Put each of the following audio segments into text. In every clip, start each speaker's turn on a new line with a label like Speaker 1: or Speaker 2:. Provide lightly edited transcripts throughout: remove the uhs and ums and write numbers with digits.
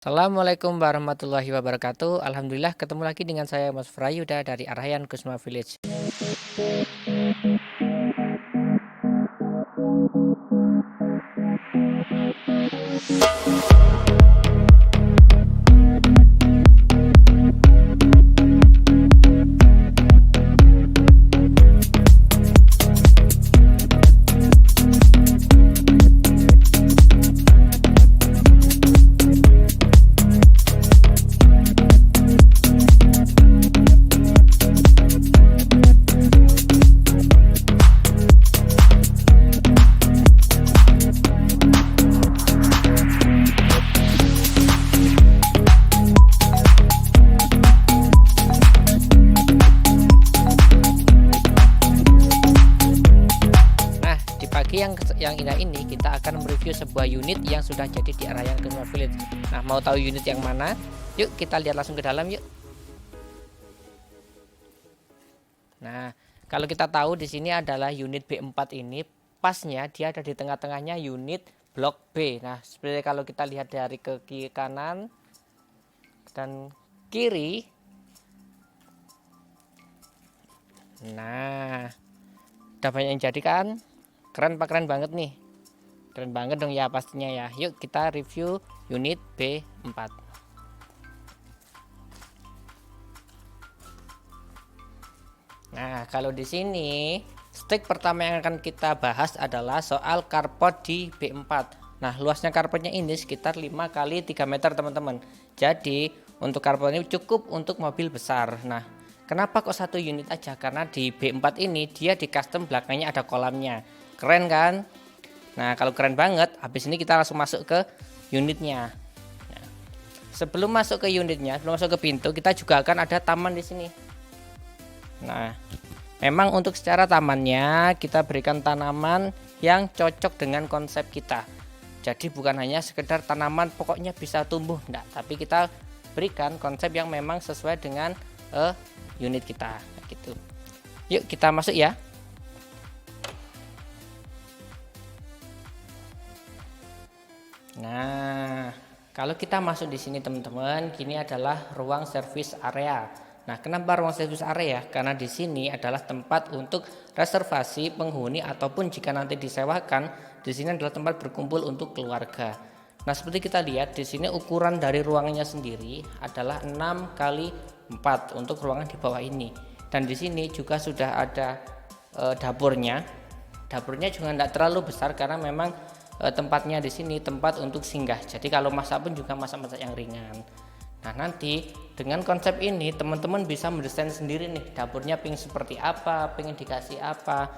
Speaker 1: Assalamualaikum warahmatullahi wabarakatuh. Alhamdulillah ketemu lagi dengan saya Mas Frayuda dari Arayan Kusma Village. Nah, di pagi yang indah ini kita akan mereview sebuah unit yang sudah jadi di Arayan Kusma Village. Nah, mau tahu unit yang mana? Yuk kita lihat langsung ke dalam yuk. Nah, kalau kita tahu di sini adalah unit B4 ini, pasnya dia ada di tengah-tengahnya unit blok B. Nah, seperti kalau kita lihat dari ke kiri kanan dan kiri. Nah, udah banyak yang jadi kan? Keren pak, keren banget nih. Keren banget dong ya pastinya ya. Yuk kita review unit B4. Nah, kalau di sini step pertama yang akan kita bahas adalah soal carport di B4. Nah, luasnya carportnya ini sekitar 5 kali 3 meter teman-teman. Jadi untuk carport ini cukup untuk mobil besar. Nah, kenapa kok satu unit aja? Karena di B4 ini dia di custom belakangnya ada kolamnya. Keren kan? Nah, kalau keren banget, habis ini kita langsung masuk ke unitnya. Nah, sebelum masuk ke unitnya, sebelum masuk ke pintu, kita juga akan ada taman di sini. Nah, memang untuk secara tamannya kita berikan tanaman yang cocok dengan konsep kita. Jadi bukan hanya sekedar tanaman pokoknya bisa tumbuh, enggak, tapi kita berikan konsep yang memang sesuai dengan unit kita gitu. Yuk kita masuk ya. Nah, kalau kita masuk di sini teman-teman, kini adalah ruang service area. Nah, kenapa ruang service area? Karena di sini adalah tempat untuk reservasi penghuni ataupun jika nanti disewakan, di sini adalah tempat berkumpul untuk keluarga. Nah, seperti kita lihat di sini ukuran dari ruangannya sendiri adalah 6 kali 4 untuk ruangan di bawah ini. Dan di sini juga sudah ada dapurnya. Dapurnya juga tidak terlalu besar karena memang tempatnya di sini tempat untuk singgah. Jadi kalau masak pun juga masak-masak yang ringan. Nah, nanti dengan konsep ini teman-teman bisa mendesain sendiri nih dapurnya pengen seperti apa, pengen dikasih apa,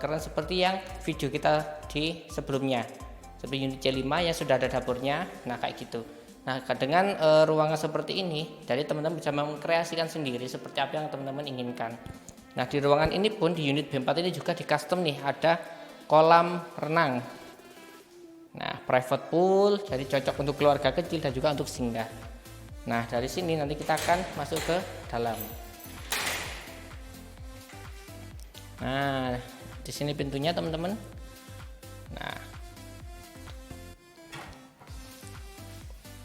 Speaker 1: keren seperti yang video kita di sebelumnya seperti unit C5 yang sudah ada dapurnya. Nah, kayak gitu. Nah, dengan ruangan seperti ini jadi teman-teman bisa mengkreasikan sendiri seperti apa yang teman-teman inginkan. Nah, di ruangan ini pun di unit B4 ini juga di custom nih, ada kolam renang. Nah, private pool jadi cocok untuk keluarga kecil dan juga untuk singgah. Nah, dari sini nanti kita akan masuk ke dalam. Nah, di sini pintunya teman-teman. Nah,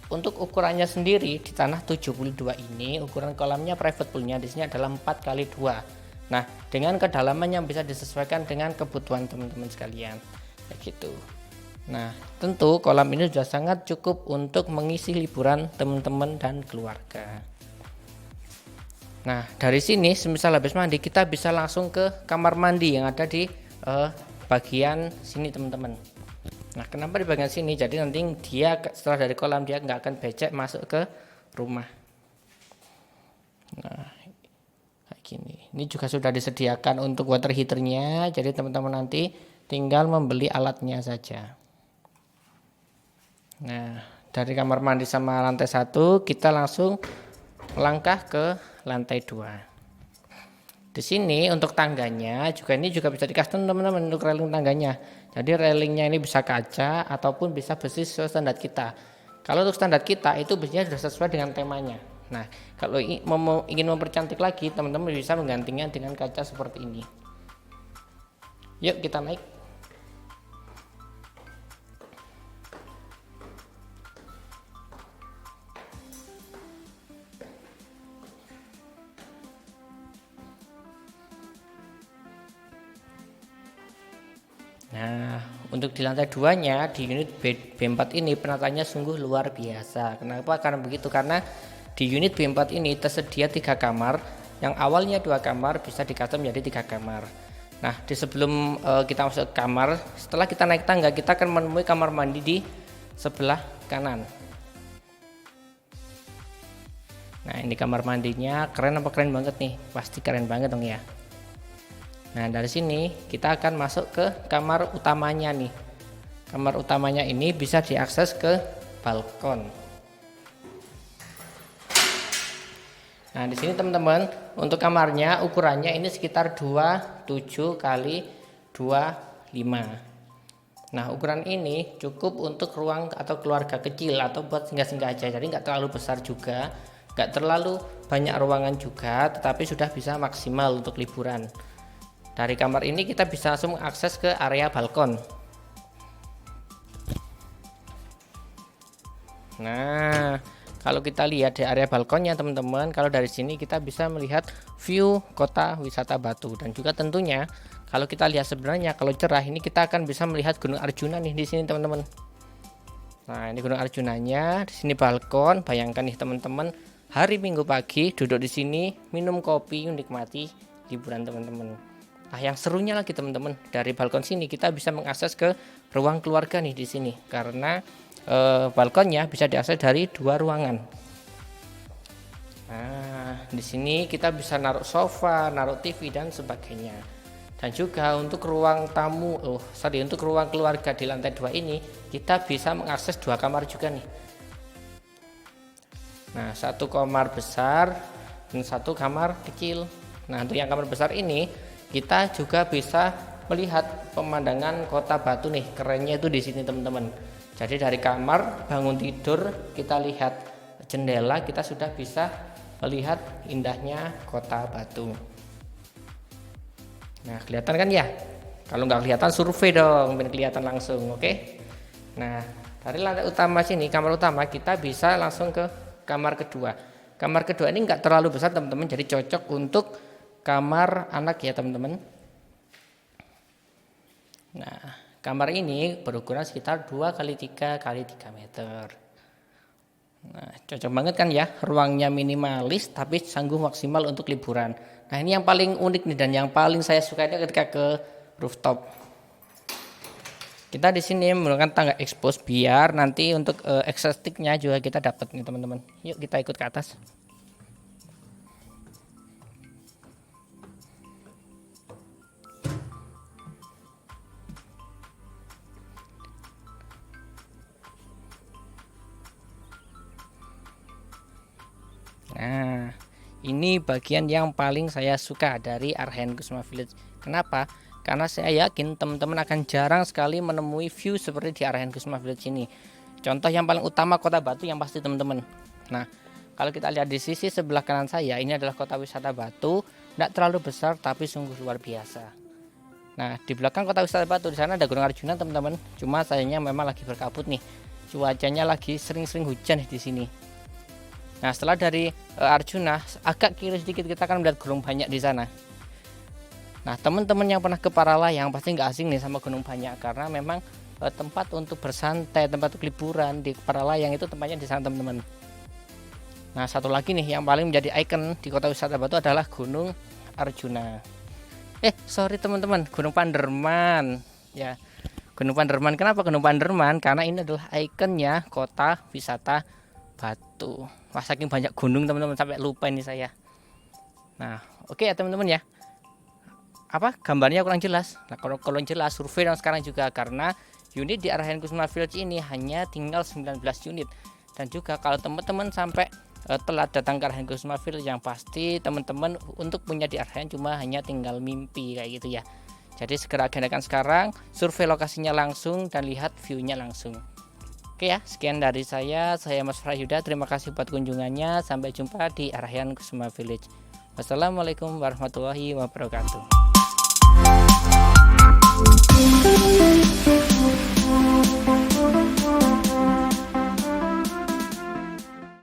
Speaker 1: untuk ukurannya sendiri di tanah 72 ini ukuran kolamnya private poolnya di sini adalah 4 kali 2. Nah, dengan kedalaman yang bisa disesuaikan dengan kebutuhan teman-teman sekalian. Kayak gitu. Nah, tentu kolam ini sudah sangat cukup untuk mengisi liburan teman-teman dan keluarga. Nah, dari sini semisal habis mandi kita bisa langsung ke kamar mandi yang ada di bagian sini teman-teman. Nah, kenapa di bagian sini? Jadi nanti dia setelah dari kolam dia nggak akan becek masuk ke rumah. Nah, kayak gini. Ini juga sudah disediakan untuk water heaternya. Jadi teman-teman nanti tinggal membeli alatnya saja. Nah, dari kamar mandi sama lantai 1 kita langsung melangkah ke lantai 2. Di sini untuk tangganya ini juga bisa di custom teman-teman untuk railing tangganya. Jadi railingnya ini bisa kaca ataupun bisa besi sesuai standar kita. Kalau untuk standar kita itu biasanya sudah sesuai dengan temanya. Nah, kalau ingin mempercantik lagi teman-teman bisa menggantinya dengan kaca seperti ini. Yuk kita naik. Nah, untuk di lantai 2-nya di unit B4 ini penataannya sungguh luar biasa. Kenapa? Karena begitu, karena di unit B4 ini tersedia 3 kamar, yang awalnya 2 kamar bisa dikata menjadi 3 kamar. Nah, di sebelum kita masuk ke kamar, setelah kita naik tangga, kita akan menemui kamar mandi di sebelah kanan. Nah, ini kamar mandinya, keren apa keren banget nih? Pasti keren banget dong ya. Nah, dari sini kita akan masuk ke kamar utamanya nih. Kamar utamanya ini bisa diakses ke balkon. Nah, di sini teman-teman, untuk kamarnya ukurannya ini sekitar 27 kali 25. Nah, ukuran ini cukup untuk ruang atau keluarga kecil atau buat singgah-singgah aja. Jadi nggak terlalu besar juga, nggak terlalu banyak ruangan juga, tetapi sudah bisa maksimal untuk liburan. Dari kamar ini kita bisa langsung akses ke area balkon. Nah, kalau kita lihat di area balkonnya teman-teman, kalau dari sini kita bisa melihat view kota wisata Batu, dan juga tentunya kalau kita lihat sebenarnya kalau cerah ini kita akan bisa melihat Gunung Arjuna nih di sini teman-teman. Nah, ini Gunung Arjunanya, di sini balkon. Bayangkan nih teman-teman, hari Minggu pagi duduk di sini minum kopi menikmati liburan teman-teman. Nah, yang serunya lagi teman-teman, dari balkon sini kita bisa mengakses ke ruang keluarga nih di sini, karena balkonnya bisa diakses dari 2 ruangan. Nah, di sini kita bisa naruh sofa, naruh TV dan sebagainya. Dan juga untuk ruang tamu, untuk ruang keluarga di lantai 2 ini kita bisa mengakses 2 kamar juga nih. Nah, 1 kamar besar dan 1 kamar kecil. Nah, untuk yang kamar besar ini kita juga bisa melihat pemandangan kota Batu nih, kerennya itu di sini teman-teman. Jadi dari kamar bangun tidur kita lihat jendela, kita sudah bisa melihat indahnya kota Batu. Nah, kelihatan kan ya? Kalau nggak kelihatan survei dong, biar kelihatan langsung, oke? Nah, dari lantai utama sini, kamar utama, kita bisa langsung ke kamar kedua. Kamar kedua ini nggak terlalu besar teman-teman, jadi cocok untuk kamar anak ya teman-teman. Nah, kamar ini berukuran sekitar 2 kali 3 kali 3 meter. Nah, cocok banget kan ya, ruangnya minimalis tapi sanggup maksimal untuk liburan. Nah, ini yang paling unik nih, dan yang paling saya suka ini ketika ke rooftop. Kita di sini menggunakan tangga expose biar nanti untuk estetiknya juga kita dapat nih teman-teman. Yuk kita ikut ke atas. Nah, ini bagian yang paling saya suka dari Arhan Kusuma Village. Kenapa? Karena saya yakin teman-teman akan jarang sekali menemui view seperti di Arhan Kusuma Village ini. Contoh yang paling utama kota Batu yang pasti teman-teman. Nah, kalau kita lihat di sisi sebelah kanan saya, ini adalah kota wisata Batu. Tidak terlalu besar tapi sungguh luar biasa. Nah, di belakang kota wisata Batu di sana ada Gunung Arjuna teman-teman. Cuma sayangnya memang lagi berkabut nih. Cuacanya lagi sering-sering hujan di sini. Nah, setelah dari Arjuna, agak kiri sedikit kita akan melihat Gunung Banyak di sana. Nah, teman-teman yang pernah ke Paralayang pasti nggak asing nih sama Gunung Banyak, karena memang tempat untuk bersantai, tempat untuk liburan di Paralayang itu tempatnya di sana teman-teman. Nah, satu lagi nih yang paling menjadi ikon di kota wisata Batu adalah Gunung Arjuna. Sorry teman-teman, Gunung Panderman. Ya, Gunung Panderman. Kenapa Gunung Panderman? Karena ini adalah ikonnya kota wisata Batu. Wah, saking banyak gunung teman-teman sampai lupa ini saya. Nah, oke ya teman-teman ya. Apa gambarnya kurang jelas? Nah, kalau jelas survei yang sekarang juga, karena unit di Arhan Kusuma Village ini hanya tinggal 19 unit. Dan juga kalau teman-teman sampai telat datang ke Arhan Kusuma Village, yang pasti teman-teman untuk punya di Arhan cuma hanya tinggal mimpi kayak gitu ya. Jadi segera agendakan sekarang, survei lokasinya langsung dan lihat view-nya langsung. Oke ya, sekian dari saya Mas Prahyuda. Terima kasih buat kunjungannya. Sampai jumpa di Arhan Kusuma Village. Wassalamualaikum warahmatullahi wabarakatuh.